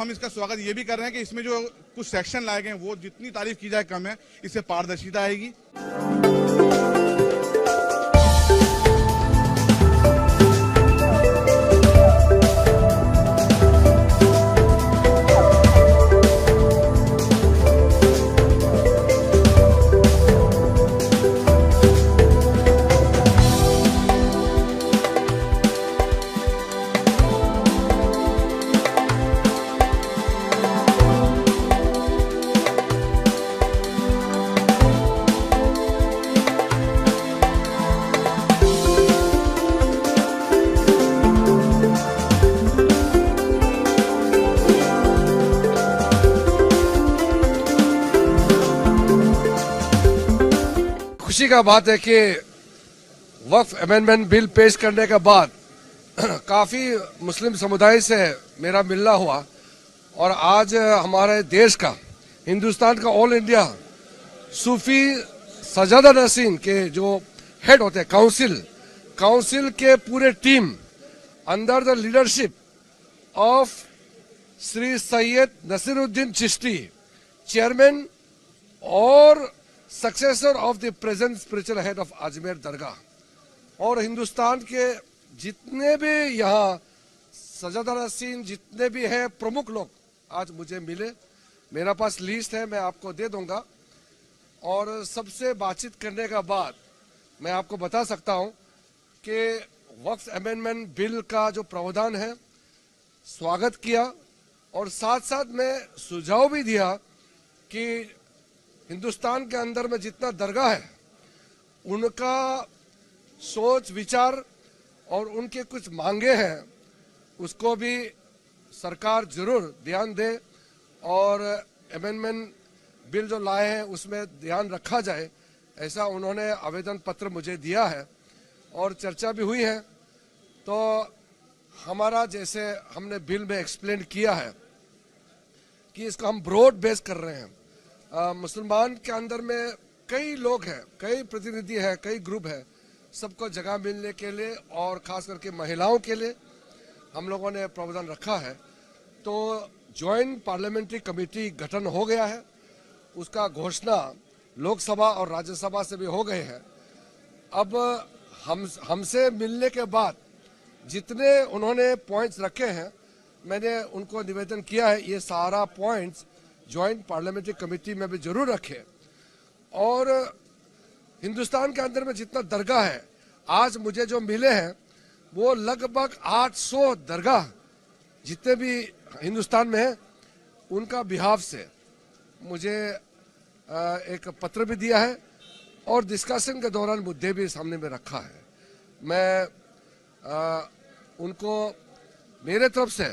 हम इसका स्वागत ये भी कर रहे हैं कि इसमें जो कुछ सेक्शन लाए गए हैं वो जितनी तारीफ की जाए कम है। इससे पारदर्शिता आएगी। खुशी का बात है कि वक्फ अमेंडमेंट बिल पेश करने के बाद काफी मुस्लिम समुदाय से मेरा मिलना हुआ और आज हमारे देश का, हिंदुस्तान का ऑल इंडिया सूफी सजादा नसीन के जो हेड होते हैं काउंसिल के पूरे team under the leadership of Shri Syed Nasiruddin Chishti, chairman और successor of the present spiritual head of Ajmer दरगाह, और हिंदुस्तान के जितने भी यहाँ सजादा नसीन जितने भी हैं प्रमुख लोग आज मुझे मिले। मेरा पास लिस्ट है, मैं आपको दे दूंगा। और सबसे बातचीत करने के बाद मैं आपको बता सकता हूं कि वक्फ अमेंडमेंट बिल का जो प्रावधान है स्वागत किया, और साथ साथ मैं सुझाव भी दिया कि हिंदुस्तान के अंदर में जितना दरगाह है उनका सोच विचार और उनके कुछ मांगे हैं उसको भी सरकार जरूर ध्यान दे, और अमेंडमेंट बिल जो लाए हैं उसमें ध्यान रखा जाए, ऐसा उन्होंने आवेदन पत्र मुझे दिया है और चर्चा भी हुई है। तो हमारा, जैसे हमने बिल में एक्सप्लेन किया है कि इसको हम ब्रॉड बेस कर रहे हैं। मुसलमान के अंदर में कई लोग हैं, कई प्रतिनिधि हैं, कई ग्रुप है, सबको जगह मिलने के लिए और खास करके महिलाओं के लिए हम लोगों ने प्रावधान रखा है। तो जॉइंट पार्लियामेंट्री कमेटी गठन हो गया है, उसका घोषणा लोकसभा और राज्यसभा से भी हो गए हैं। अब हमसे मिलने के बाद जितने उन्होंने पॉइंट्स रखे हैं मैंने उनको निवेदन किया है ये सारा पॉइंट्स जॉइंट पार्लियामेंट्री कमेटी में भी जरूर रखे। और हिंदुस्तान के अंदर में जितना दरगाह है आज मुझे जो मिले हैं वो लगभग 800 दरगाह जितने भी हिंदुस्तान में है उनका बिहाफ से मुझे एक पत्र भी दिया है और डिस्कशन के दौरान मुद्दे भी सामने में रखा है। मैं उनको मेरे तरफ से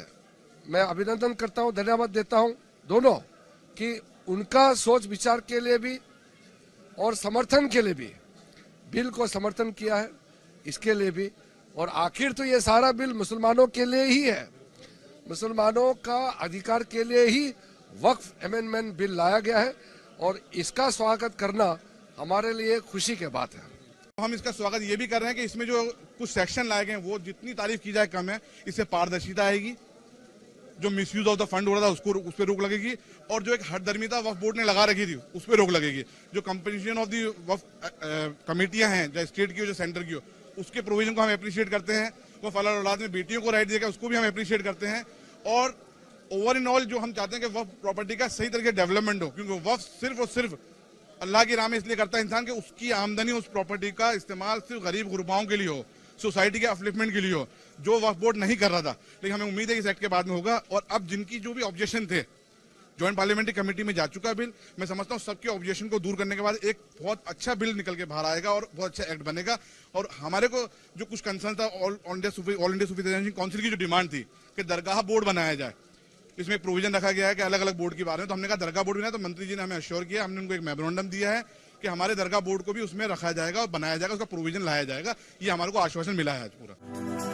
मैं अभिनंदन करता हूं, धन्यवाद देता हूं दोनों कि उनका सोच विचार के लिए भी और समर्थन के लिए भी बिल को समर्थन किया है, इसके लिए भी। और आखिर तो ये सारा बिल मुसलमानों के लिए ही है, मुसलमानों का अधिकार के लिए ही वक्फ अमेंडमेंट बिल लाया गया है और इसका स्वागत करना हमारे लिए खुशी की बात है। हम इसका स्वागत ये भी कर रहे हैं कि इसमें जो कुछ सेक्शन लाए गए हैं वो जितनी तारीफ की जाए कम है। इससे पारदर्शिता आएगी, जो मिसयूज ऑफ द फंड हो रहा था उसको उस पर रोक लगेगी, और जो एक हरदर्मिता वक्फ बोर्ड ने लगा रखी थी उस पर रोक लगेगी। जो कंपनसेशन ऑफ दी वक्फ कमेटियां हैं, चाहे स्टेट की हो चाहे सेंटर की हो, उसके प्रोविजन को हम अप्रिशिएट करते हैं। वो फलाल औलाद में बेटियों को राइट देगा उसको भी हम अप्रिशिएट करते हैं। और ओवर इन ऑल जो हम चाहते हैं कि वक्फ प्रॉपर्टी का सही तरीके डेवलपमेंट हो, क्योंकि वक्फ सिर्फ और सिर्फ अल्लाह की राह में इसलिए करता है इंसान कि उसकी आमदनी उस प्रॉपर्टी का इस्तेमाल सिर्फ गरीब गुरबाओं के लिए हो, सोसाइटी के अपलिफ्टमेंट के लिए हो, जो वक्फ बोर्ड नहीं कर रहा था। लेकिन हमें उम्मीद है कि इस एक्ट के बाद में होगा। और अब जिनकी जो भी ऑब्जेक्शन थे जॉइंट पार्लियामेंट्री कमेटी में जा चुका बिल, मैं समझता हूँ सबके ऑब्जेक्शन को दूर करने के बाद एक बहुत अच्छा बिल निकल के बाहर आएगा और बहुत अच्छा एक्ट बनेगा। और हमारे को जो कुछ कंसर्न था ऑल इंडिया सूफी काउंसिल की जो डिमांड थी कि दरगाह बोर्ड बनाया जाए, इसमें प्रोविजन रखा गया है कि अलग अलग बोर्ड के बारे में। तो हमने कहा दरगाह बोर्ड भी ना, तो मंत्री जी ने हमें अश्योर किया, हमने उनको एक मेमोरेंडम दिया है कि हमारे दरगाह बोर्ड को भी उसमें रखा जाएगा और बनाया जाएगा, उसका प्रोविजन लाया जाएगा। ये हमारे को आश्वासन मिला है आज पूरा।